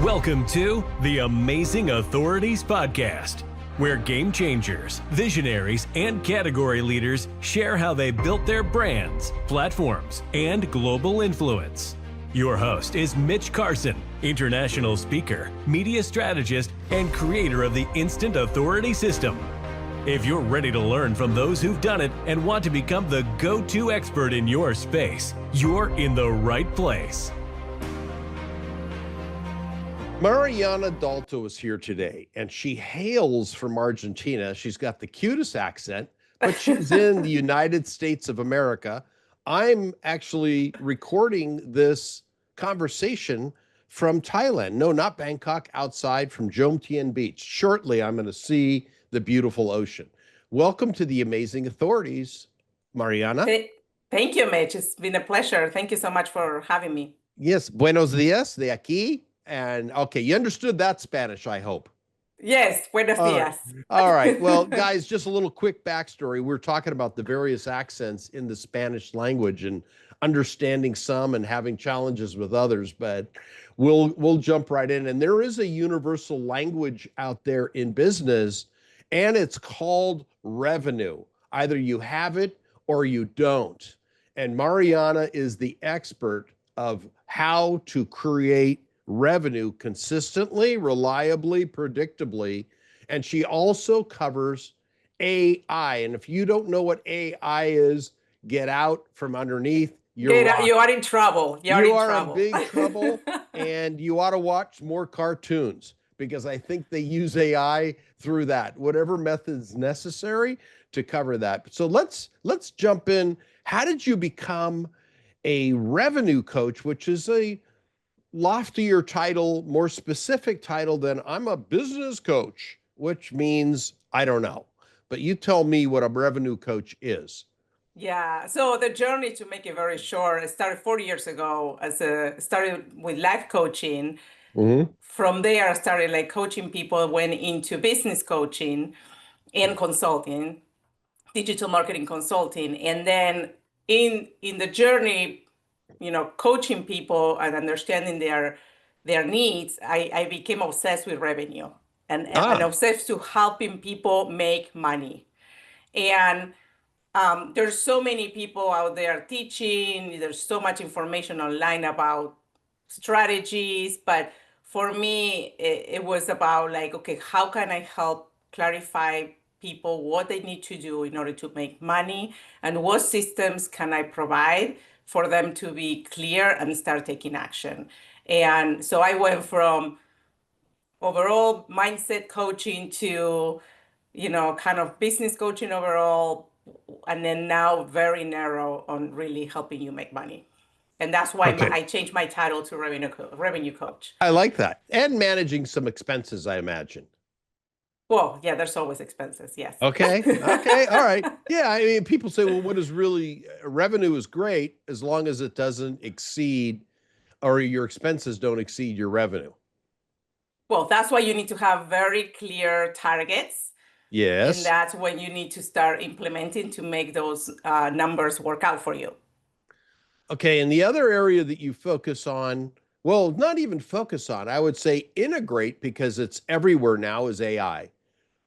Welcome to the Amazing Authorities Podcast, where game changers, visionaries, and category leaders share how they built their brands, platforms, and global influence. Your host is Mitch Carson, international speaker, media strategist, and creator of the Instant Authority System. If you're ready to learn from those who've done it and want to become the go-to expert in your space, you're in the right place. Mariana Dalto is here today, and she hails from Argentina. She's got the cutest accent, but she's in the United States of America. I'm actually recording this conversation from Thailand. No, not Bangkok, outside from Jom Tien Beach. Shortly, I'm going to see the beautiful ocean. Welcome to the Amazing Authorities, Mariana. Thank you, Mitch. It's been a pleasure. Thank you so much for having me. Yes, buenos dias de aquí. And okay, you understood that Spanish, I hope. Yes, buenos dias. All right. Well, guys, just a little quick backstory. We're talking about the various accents in the Spanish language and understanding some and having challenges with others, but we'll jump right in. And there is a universal language out there in business, and it's called revenue. Either you have it or you don't. And Mariana is the expert of how to create revenue consistently, reliably, predictably, and she also covers AI. And if you don't know what AI is, get out from underneath. You are in trouble. You are in big trouble, and you ought to watch more cartoons because I think they use AI through that, whatever methods necessary to cover that. So let's jump in. How did you become a revenue coach, which is a loftier title, more specific title than I'm a business coach, which means I don't know. But you tell me what a revenue coach is. Yeah. So the journey, to make it very short, it started 4 years ago. Started with life coaching. Mm-hmm. From there, I started coaching people, went into business coaching and consulting, digital marketing consulting, and then in the journey, coaching people and understanding their needs, I became obsessed with revenue and obsessed to helping people make money. And there's so many people out there teaching. There's so much information online about strategies. But for me, it was about okay, how can I help clarify people what they need to do in order to make money, and what systems can I provide for them to be clear and start taking action. And so I went from overall mindset coaching to, kind of business coaching overall, and then now very narrow on really helping you make money. And that's why I changed my title to revenue coach. I like that. And managing some expenses, I imagine. Well, yeah, there's always expenses. Yes. Okay. All right. Yeah. I mean, people say, well, what is really revenue is great as long as it doesn't exceed, or your expenses don't exceed your revenue. Well, that's why you need to have very clear targets. Yes. And that's when you need to start implementing to make those numbers work out for you. Okay. And the other area that you focus on, well, not even focus on, I would say integrate, because it's everywhere now, is AI.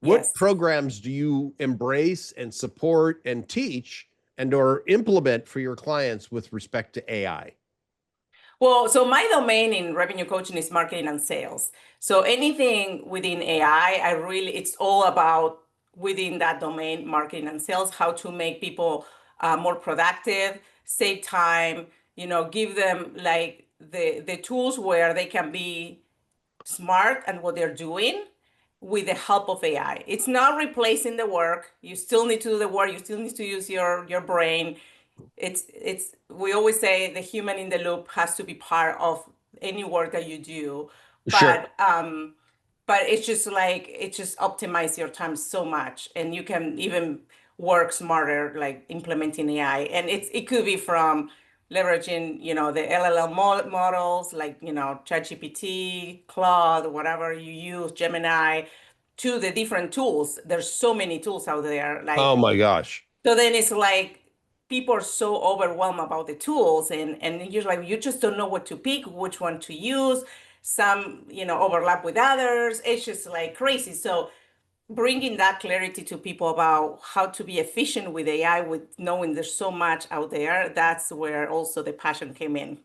What programs do you embrace and support and teach and or implement for your clients with respect to AI? Well, so my domain in revenue coaching is marketing and sales. So anything within AI, it's all about within that domain, marketing and sales, how to make people more productive, save time, give them the tools where they can be smart and what they're doing with the help of AI. It's not replacing the work. You still need to do the work. You still need to use your brain. We always say the human in the loop has to be part of any work that you do. Sure. But it's just it just optimize your time so much, and you can even work smarter, like implementing AI. And it could be from leveraging, the LLM models, ChatGPT, Claude, whatever you use, Gemini, to the different tools. There's so many tools out there. Oh my gosh. So then it's people are so overwhelmed about the tools, and you're you just don't know what to pick, which one to use. some, overlap with others. It's just like crazy. So bringing that clarity to people about how to be efficient with AI, with knowing there's so much out there, that's where also the passion came in.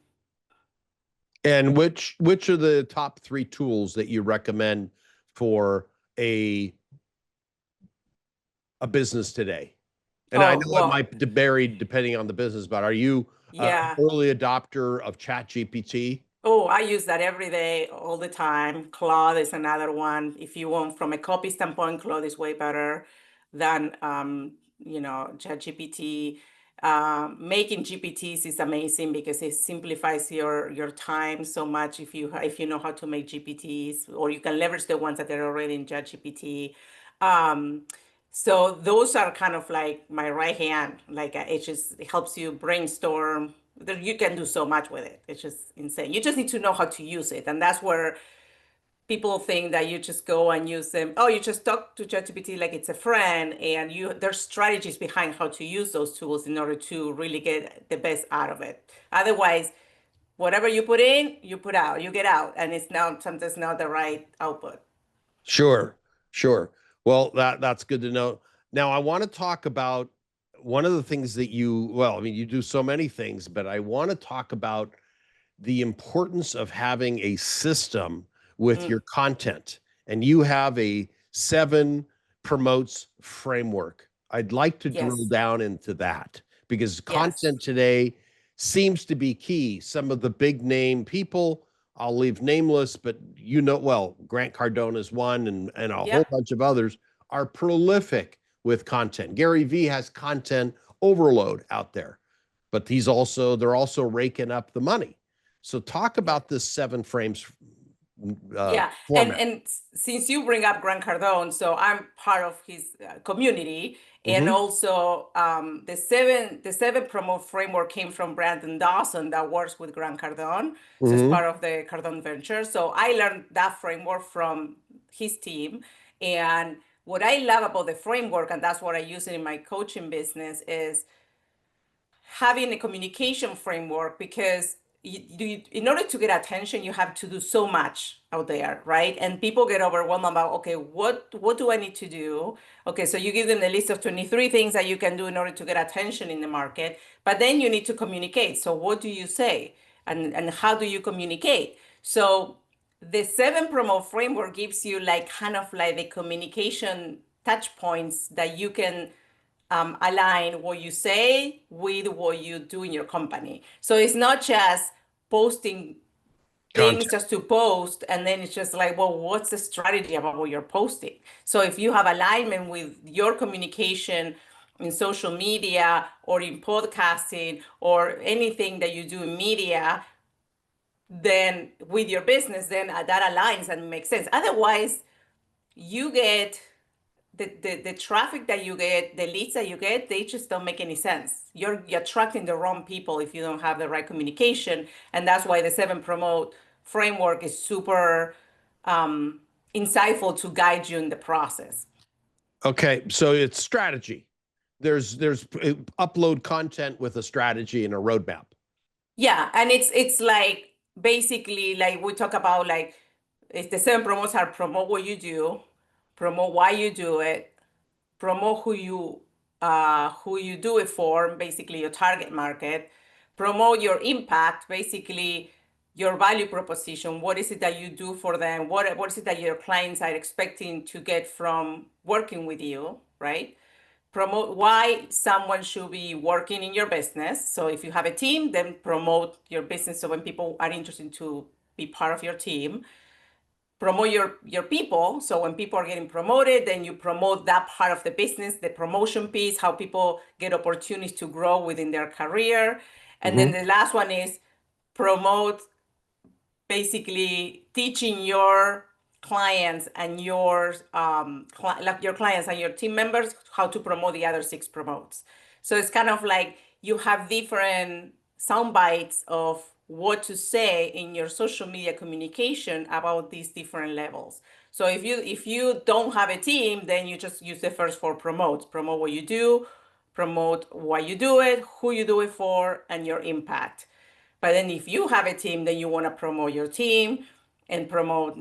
And which are the top 3 tools that you recommend for a business today? And I know it might vary depending on the business, but are you an early adopter of ChatGPT? Oh, I use that every day, all the time. Claude is another one. If you want, from a copy standpoint, Claude is way better than ChatGPT. Making GPTs is amazing because it simplifies your time so much if you know how to make GPTs, or you can leverage the ones that are already in ChatGPT. So those are kind of like my right hand. Like it helps you brainstorm. You can do so much with it. It's just insane. You just need to know how to use it, and that's where people think that you just go and use them. Oh, you just talk to ChatGPT like it's a friend, and there's strategies behind how to use those tools in order to really get the best out of it. Otherwise, whatever you put in, you put out, you get out, and it's sometimes not the right output. Sure. Well, that's good to know. Now, I want to talk about one of the things that you do so many things, but I want to talk about the importance of having a system with your content. And you have a 7 promotes framework. I'd like to drill down into that because content today seems to be key. Some of the big name people, I'll leave nameless, but Grant Cardone is one, and a whole bunch of others are prolific with content. Gary Vee has content overload out there, but they're also raking up the money. So talk about this 7 frames format. And since you bring up Grant Cardone, so I'm part of his community, and also the seven promote framework came from Brandon Dawson that works with Grant Cardone, so it's part of the Cardone venture. So I learned that framework from his team, and what I love about the framework, and that's what I use it in my coaching business, is having a communication framework, because in order to get attention, you have to do so much out there, right? And people get overwhelmed about, okay, what do I need to do? Okay, so you give them the list of 23 things that you can do in order to get attention in the market, but then you need to communicate. So what do you say? And how do you communicate? So the 7 promote framework gives you like kind of like the communication touch points that you can align what you say with what you do in your company. So it's not just posting things just to post, and then it's just like, well, what's the strategy about what you're posting? So if you have alignment with your communication in social media or in podcasting or anything that you do in media, then with your business, then that aligns and makes sense. Otherwise, you get the traffic that you get, the leads that you get, they just don't make any sense. You're attracting the wrong people if you don't have the right communication. And that's why the 7 promote framework is super insightful to guide you in the process. Okay, so it's strategy. There's upload content with a strategy and a roadmap. Yeah, and it's like basically like we talk about, like if the 7 promotes are promote what you do, promote why you do it, promote who you do it for, basically your target market, promote your impact, basically your value proposition. What is it that you do for them? What is it that your clients are expecting to get from working with you, right? Promote why someone should be working in your business. So if you have a team, then promote your business so when people are interested to be part of your team. Promote your people. So when people are getting promoted, then you promote that part of the business, the promotion piece, how people get opportunities to grow within their career. And then the last one is promote, basically teaching your clients and your clients and your team members how to promote the other 6 promotes. So it's kind of like you have different sound bites of what to say in your social media communication about these different levels. So if you don't have a team, then you just use the first 4 promotes. Promote what you do, promote why you do it, who you do it for, and your impact. But then if you have a team, then you want to promote your team and promote,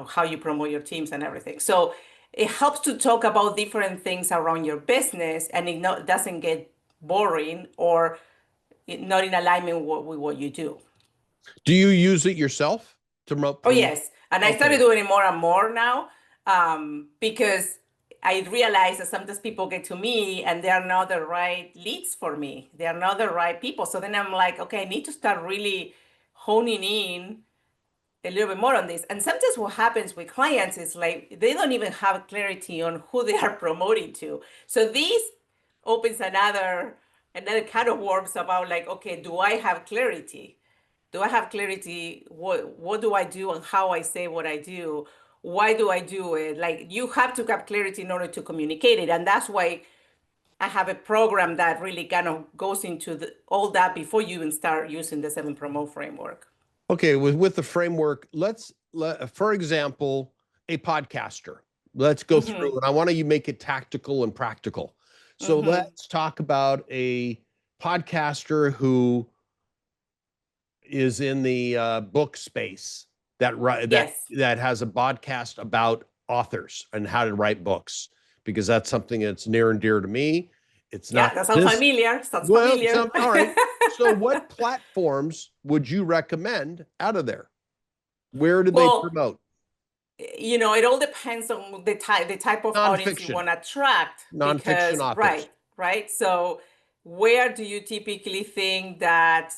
how you promote your teams and everything. So it helps to talk about different things around your business, and it doesn't get boring or not in alignment with what you do. Do you use it yourself to promote? Oh, yes. And I started doing it more and more now, because I realize that sometimes people get to me and they are not the right leads for me. They are not the right people. So then I'm like, okay, I need to start really honing in a little bit more on this. And sometimes what happens with clients is like they don't even have clarity on who they are promoting to. So this opens another kind of worms about like, okay, do I have clarity? Do I have clarity? What do I do and how I say what I do? Why do I do it? Like you have to have clarity in order to communicate it. And that's why I have a program that really kind of goes into all that before you even start using the 7 Promote framework. Okay, with the framework, for example, a podcaster. Let's go through, and I want you make it tactical and practical. So let's talk about a podcaster who is in the book space that has a podcast about authors and how to write books, because that's something that's near and dear to me. It's not. That sounds familiar. All right. So what platforms would you recommend out of there? Where do they promote? It all depends on the type of audience you want to attract. Nonfiction authors. Right. So where do you typically think that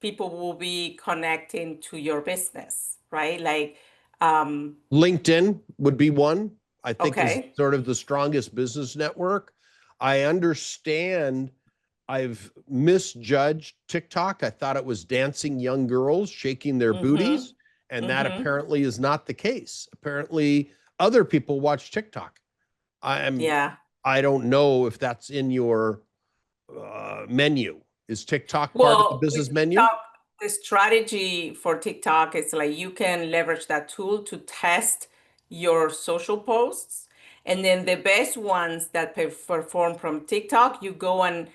people will be connecting to your business, right? Like LinkedIn would be one, I think, is sort of the strongest business network. I understand I've misjudged TikTok. I thought it was dancing young girls shaking their booties, and that apparently is not the case. Apparently, other people watch TikTok. I don't know if that's in your menu. Is TikTok part of the business menu? The strategy for TikTok is like you can leverage that tool to test your social posts. And then the best ones that perform from TikTok, you go and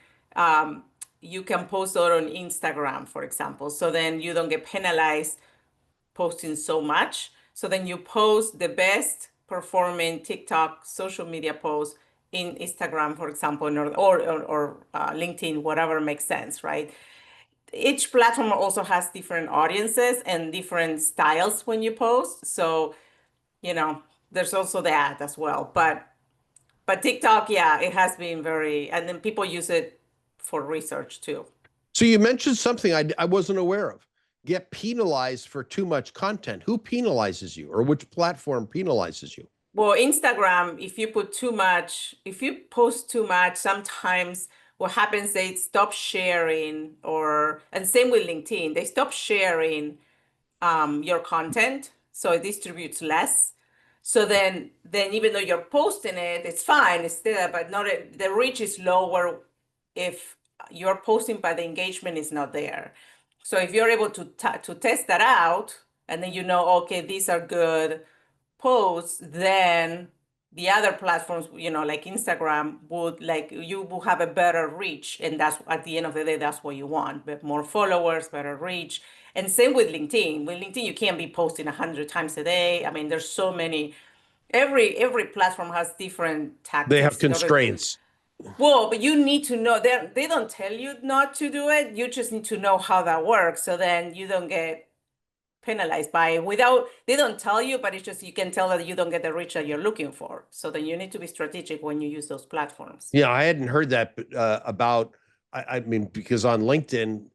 you can post it on Instagram, for example. So then you don't get penalized posting so much. So then you post the best performing TikTok social media posts in Instagram, for example, or LinkedIn, whatever makes sense, right? Each platform also has different audiences and different styles when you post. So, there's also that as well. But TikTok, it has been and then people use it for research too. So you mentioned something I wasn't aware of. Get penalized for too much content. Who penalizes you, or which platform penalizes you? Well, Instagram, if you post too much, sometimes what happens, they stop sharing, and same with LinkedIn, they stop sharing your content, so it distributes less. So then even though you're posting it, it's fine, it's there, but the reach is lower if you're posting, but the engagement is not there. So if you're able to test that out, and then okay, these are good posts, then the other platforms, like Instagram, you will have a better reach, and that's at the end of the day, that's what you want: more followers, better reach. And same with LinkedIn. With LinkedIn, you can't be posting 100 times a day. I mean, there's so many. Every platform has different tactics. They have constraints. Well, but you need to know. They don't tell you not to do it. You just need to know how that works, so then you don't get penalized by it. They don't tell you, but it's just you can tell that you don't get the reach that you're looking for. So then you need to be strategic when you use those platforms. Yeah, I hadn't heard that I mean, because on LinkedIn,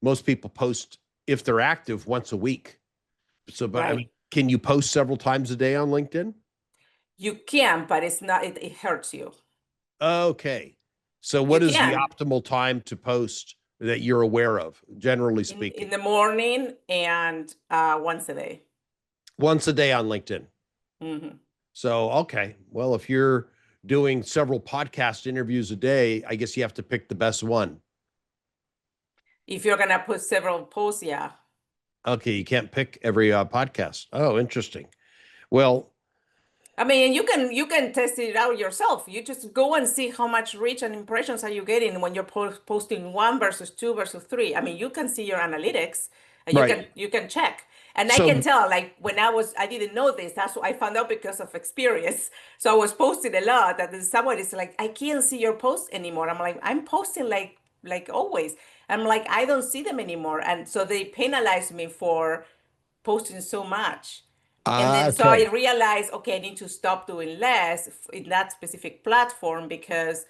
most people post, if they're active, once a week. So, but I mean, can you post several times a day on LinkedIn? You can, but it's not. It hurts you. Okay. So what is the optimal time to post that you're aware of, generally speaking? In the morning and once a day. Once a day on LinkedIn. So, okay. Well, if you're doing several podcast interviews a day, I guess you have to pick the best one. If you're going to put several posts, yeah. Okay. You can't pick every podcast. Oh, interesting. Well, I mean, you can test it out yourself. You just go and see how much reach and impressions are you getting when you're posting 1 versus 2 versus 3. I mean, you can see your analytics, and you can check. And I can tell, like when I didn't know this. That's what I found out because of experience. So I was posting a lot, and then someone is like, I can't see your posts anymore. I'm like, I'm posting like always. I'm like, I don't see them anymore. And so they penalized me for posting so much. And then so I realized, okay, I need to stop doing less in that specific platform because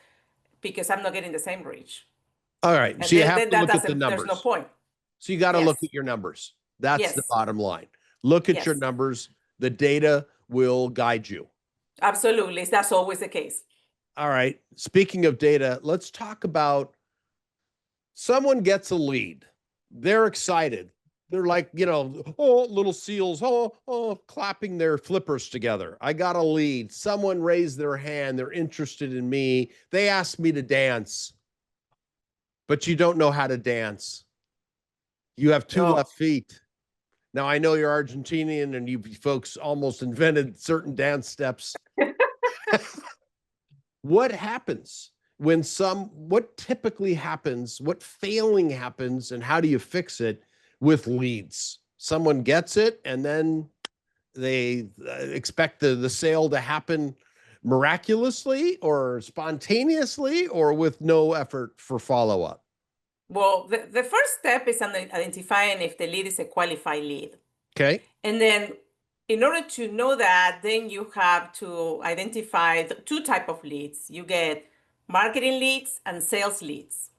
I'm not getting the same reach. All right. And So you have then to that look at the doesn't, there's no numbers. point. So you got to Yes. look at your numbers. That's the Yes. bottom line. Look at your Yes. numbers. The data will guide you. Absolutely. That's always the case. All right. Speaking of data, let's talk about someone gets a lead. They're excited. They're like, oh, little seals, clapping their flippers together. I got a lead. Someone raised their hand. They're interested in me. They asked me to dance, but you don't know how to dance. You have two left feet. Now, I know you're Argentinian and you folks almost invented certain dance steps. What happens what typically happens, what failing happens, and how do you fix it with leads? Someone gets it and then they expect the sale to happen miraculously or spontaneously or with no effort for follow-up. Well, the first step is identifying if the lead is a qualified lead. Okay. And then in order to know that, then you have to identify the two types of leads. You get marketing leads and sales leads.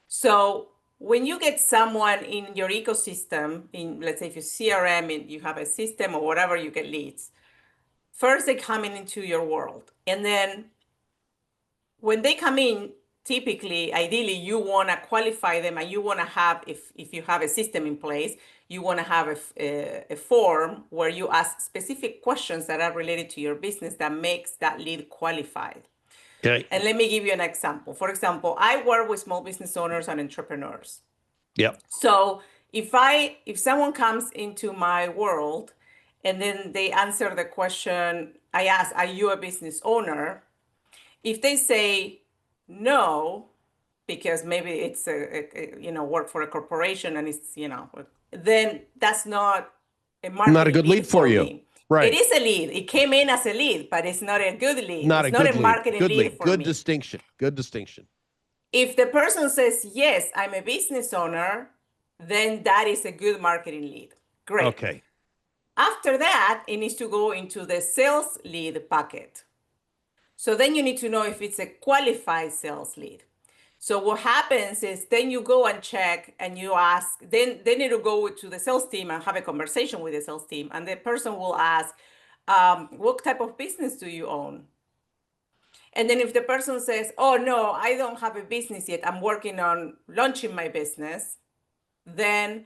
So when you get someone in your ecosystem, let's say if you CRM and you have a system or whatever, you get leads. First, they come into your world. And then when they come in, typically, ideally, you want to qualify them and you want to have, if you have a system in place, you want to have a form where you ask specific questions that are related to your business that makes that lead qualified. Okay. And let me give you an example. For example, I work with small business owners and entrepreneurs. Yep. So if someone comes into my world and then they answer the question, I ask, are you a business owner? If they say no, because maybe it's a work for a corporation and it's, then that's not a marketing not a good lead for you. Me. Right. It is a lead. It came in as a lead, but it's not a good lead. Not it's a not good a marketing lead. lead for good me. distinction. Good distinction. If the person says, yes, I'm a business owner, then that is a good marketing lead. Great. Okay. After that, it needs to go into the sales lead bucket. So then you need to know if it's a qualified sales lead. So what happens is then you go and check and you ask, then it'll go to the sales team and have a conversation with the sales team. And the person will ask, what type of business do you own? And then if the person says, oh, no, I don't have a business yet, I'm working on launching my business, then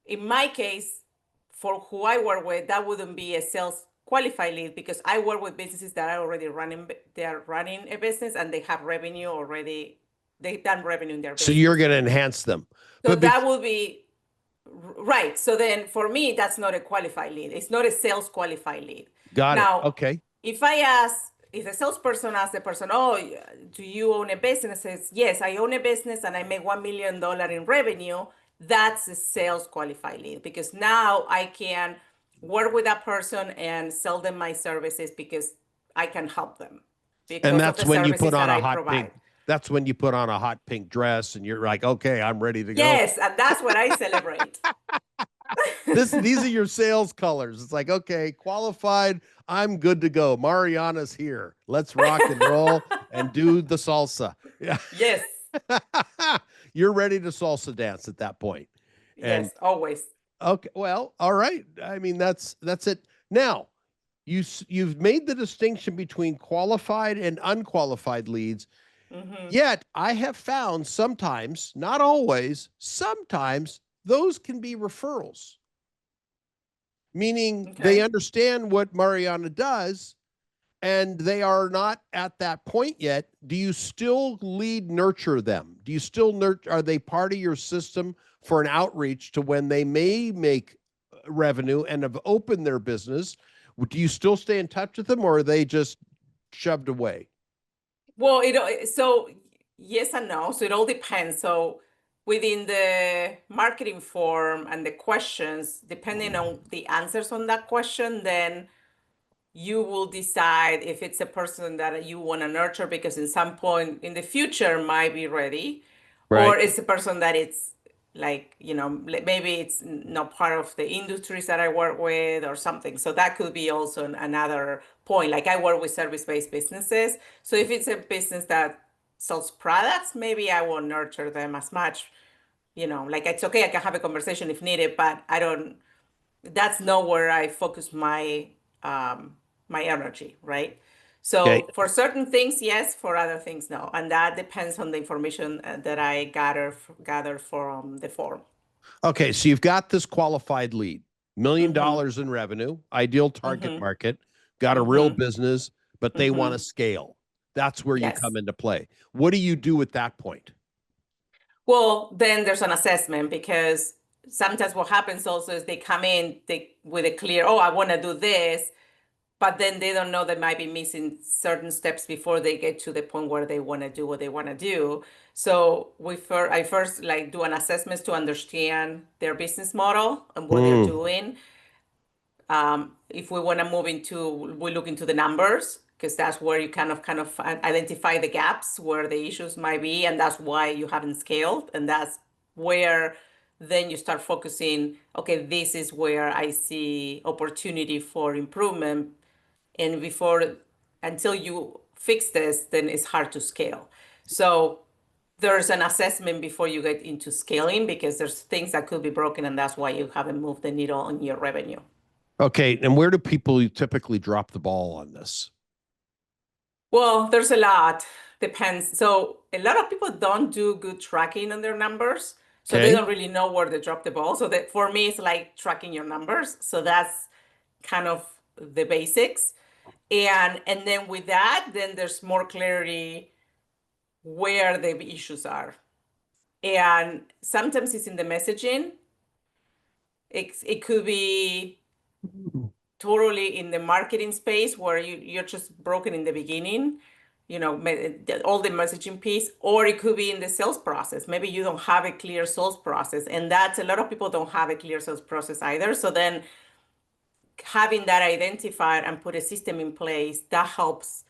in my case, for who I work with, that wouldn't be a sales qualified lead because I work with businesses that are already running a business and they have revenue already. They've done revenue in their business. So you're going to enhance them. So that will be right. So then for me, that's not a qualified lead. It's not a sales qualified lead. Got now, it. Okay. If a salesperson asks the person, oh, do you own a business? Says, yes, I own a business and I make $1 million in revenue. That's a sales qualified lead because now I can work with that person and sell them my services because I can help them. And that's when you put on a hot pink. That's when you put on a hot pink dress and you're like, okay, I'm ready to go. Yes, and that's what I celebrate. These are your sales colors. It's like, okay, qualified. I'm good to go. Mariana's here. Let's rock and roll and do the salsa. Yeah. Yes. You're ready to salsa dance at that point. Yes, always. Okay. Well, all right. I mean, that's it. Now, you've made the distinction between qualified and unqualified leads. Mm-hmm. Yet I have found sometimes, not always, sometimes those can be referrals. Meaning they understand what Mariana does and they are not at that point yet. Do you still nurture them? Do you still are they part of your system for an outreach to when they may make revenue and have opened their business? Do you still stay in touch with them or are they just shoved away? Well, so yes and no. So it all depends. So within the marketing form and the questions, depending on the answers on that question, then you will decide if it's a person that you want to nurture because in some point in the future might be ready, or Right. it's a person that it's like, maybe it's not part of the industries that I work with or something. So that could be also another point. Like I work with service-based businesses. So if it's a business that sells products, maybe I won't nurture them as much. Like it's okay, I can have a conversation if needed, but that's not where I focus my energy, right? Okay. So for certain things, yes. For other things, no, and that depends on the information that I gather from the form. Okay. So you've got this qualified lead, $1 million Mm-hmm. in revenue, ideal target Mm-hmm. market, got a real Mm-hmm. business, but they want Mm-hmm. to scale. That's where you Yes. come into play. What do you do at that point? Well, then there's an assessment because sometimes what happens also is they come in with a clear, oh, I want to do this, but then they don't know they might be missing certain steps before they get to the point where they want to do what they want to do. So I first like do an assessment to understand their business model and what they're Mm, doing. If we want to we look into the numbers because that's where you kind of identify the gaps where the issues might be, and that's why you haven't scaled, and that's where then you start focusing. Okay, this is where I see opportunity for improvement, and until you fix this, then it's hard to scale. So there's an assessment before you get into scaling because there's things that could be broken, and that's why you haven't moved the needle on your revenue. okay. And where do people typically drop the ball on this? Well, there's a lot. Depends. So a lot of people don't do good tracking on their numbers. So they Okay. don't really know where they drop the ball. So that for me, it's like tracking your numbers. So that's kind of the basics. And then with that, then there's more clarity where the issues are. And sometimes it's in the messaging. It could be totally in the marketing space where you're just broken in the beginning, all the messaging piece, or it could be in the sales process. Maybe you don't have a clear sales process, and that's a lot of people don't have a clear sales process either. So then having that identified and put a system in place that helps,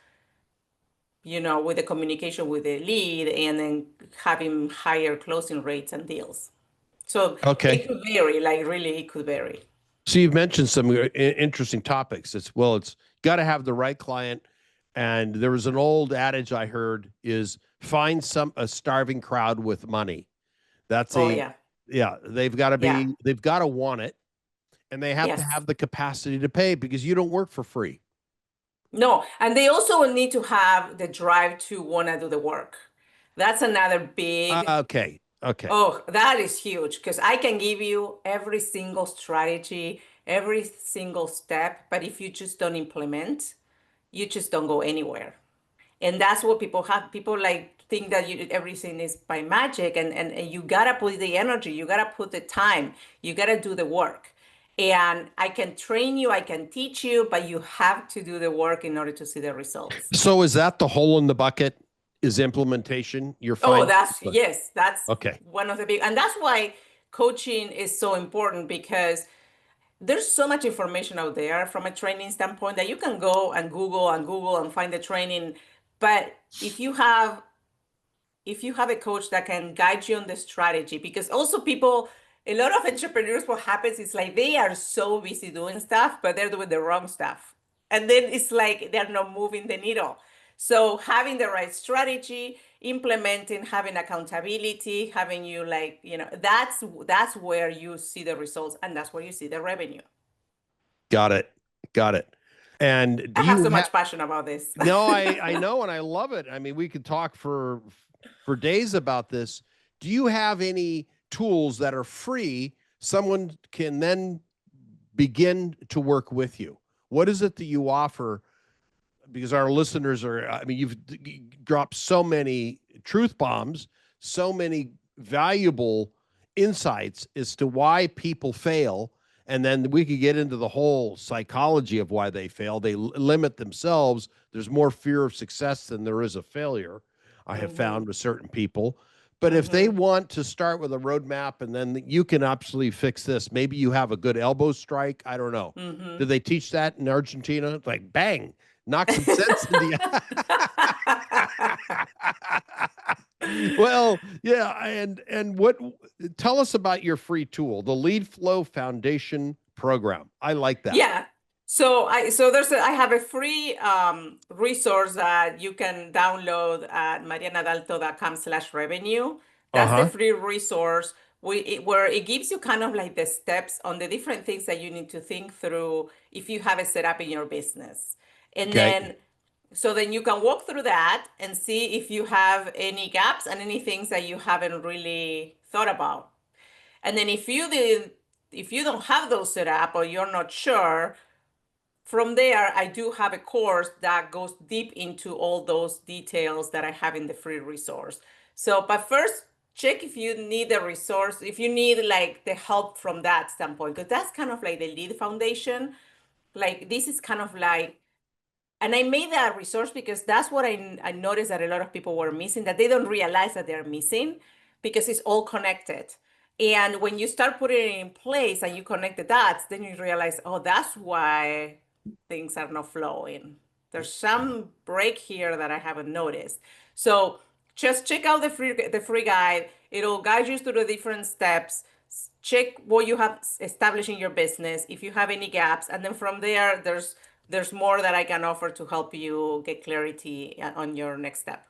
with the communication with the lead and then having higher closing rates and deals. So Okay. it could vary, like really, it could vary. So you've mentioned some interesting topics. It's got to have the right client. And there was an old adage I heard is find a starving crowd with money. That's Oh, yeah. yeah, Yeah. they've got to want it, and they have to Yes. have the capacity to pay because you don't work for free. No, and they also need to have the drive to want to do the work. That's another big, Okay. Okay. oh, that is huge because I can give you every single strategy, every single step, but if you just don't implement, you just don't go anywhere. And that's what people have. People like think that everything is by magic, and you gotta put the energy, you gotta put the time, you gotta do the work. And I can train you, I can teach you, but you have to do the work in order to see the results. So is that the hole in the bucket? Is implementation? You're Oh, fine. that's Okay. one of the big, and that's why coaching is so important because there's so much information out there from a training standpoint that you can go and Google and find the training. But if you have a coach that can guide you on the strategy, because also a lot of entrepreneurs, what happens is like they are so busy doing stuff, but they're doing the wrong stuff. And then it's like they're not moving the needle. So having the right strategy, implementing, having accountability, having you that's where you see the results and that's where you see the revenue. Got it. Got it. And do I have you so have? much passion about this. No, I know, and I love it. I mean, we could talk for days about this. Do you have any tools that are free someone can then begin to work with you? What is it that you offer? Because our listeners are, I mean, you've dropped so many truth bombs, so many valuable insights as to why people fail. And then we could get into the whole psychology of why they fail. They limit themselves. There's more fear of success than there is of failure, I have Hmm. found with certain people. But if they want to start with a roadmap and then you can absolutely fix this, maybe you have a good elbow strike. I don't know. Do they teach that in Argentina? Like, bang, knock some sense into you. Well, yeah. And what, tell us about your free tool, the Lead Flow Foundation program. I like that. Yeah. So I have a free resource that you can download at marianadalto.com/revenue. That's the free resource where it gives you kind of like the steps on the different things that you need to think through if you have it set up in your business. And then you can walk through that and see if you have any gaps and any things that you haven't really thought about. And then if you don't have those set up or you're not sure, from there, I do have a course that goes deep into all those details that I have in the free resource. So, but first, check if you need the resource, if you need like the help from that standpoint, because that's kind of like the Lead Foundation. Like this is kind of like, and I made that resource because that's what I noticed that a lot of people were missing, that they don't realize that they're missing because it's all connected. And when you start putting it in place and you connect the dots, then you realize, oh, that's why things are not flowing. There's some break here that I haven't noticed. So just check out the free guide. It'll guide you through the different steps. Check what you have established in your business, if you have any gaps, and then from there, there's more that I can offer to help you get clarity on your next step.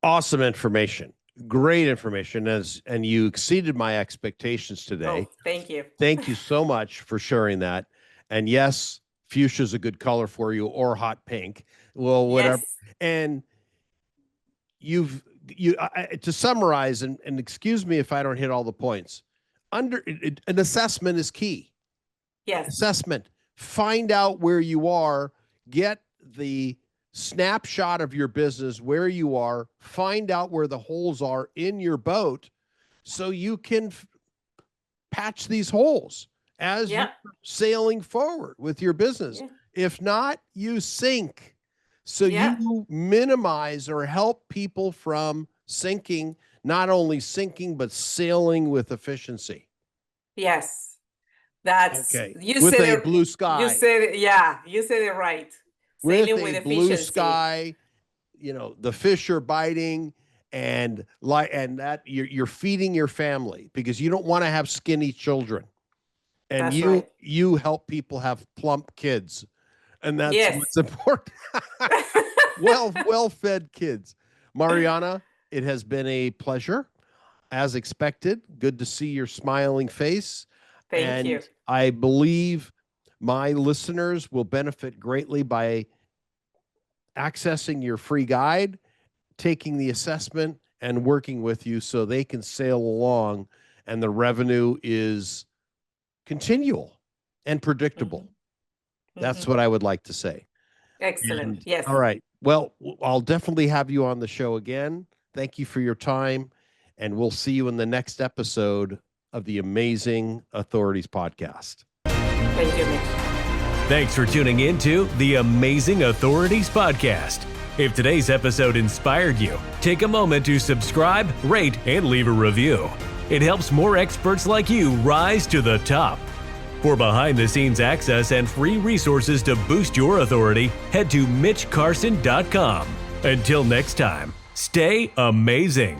Awesome information. Great information, and you exceeded my expectations today. Oh, thank you. Thank you so much for sharing that. And yes, fuchsia is a good color for you, or hot pink. Well, whatever. Yes. And to summarize, and excuse me if I don't hit all the points, an assessment is key. Yes. Assessment. Find out where you are, get the snapshot of your business, where you are, find out where the holes are in your boat so you can patch these holes as you're sailing forward with your business. If not, you sink. So you minimize or help people from sinking, not only sinking, but sailing with efficiency. Yes. That's okay. You with said a blue sky. You said it, you said it right. Sailing with blue sky, the fish are biting, and that you're feeding your family because you don't want to have skinny children. And that's you right. you help people have plump kids. And that's what's important. Well-fed kids. Mariana, it has been a pleasure. As expected. Good to see your smiling face. Thank you. I believe my listeners will benefit greatly by accessing your free guide, taking the assessment, and working with you so they can sail along and the revenue is continual and predictable. That's what I would like to say. Excellent. Yes. All right. Well, I'll definitely have you on the show again. Thank you for your time, and we'll see you in the next episode of the Amazing Authorities podcast. Thank you, Mitch. Thanks for tuning in to the Amazing Authorities podcast. If today's episode inspired you, take a moment to subscribe, rate, and leave a review. It helps more experts like you rise to the top. For behind-the-scenes access and free resources to boost your authority, head to MitchCarson.com. Until next time, stay amazing.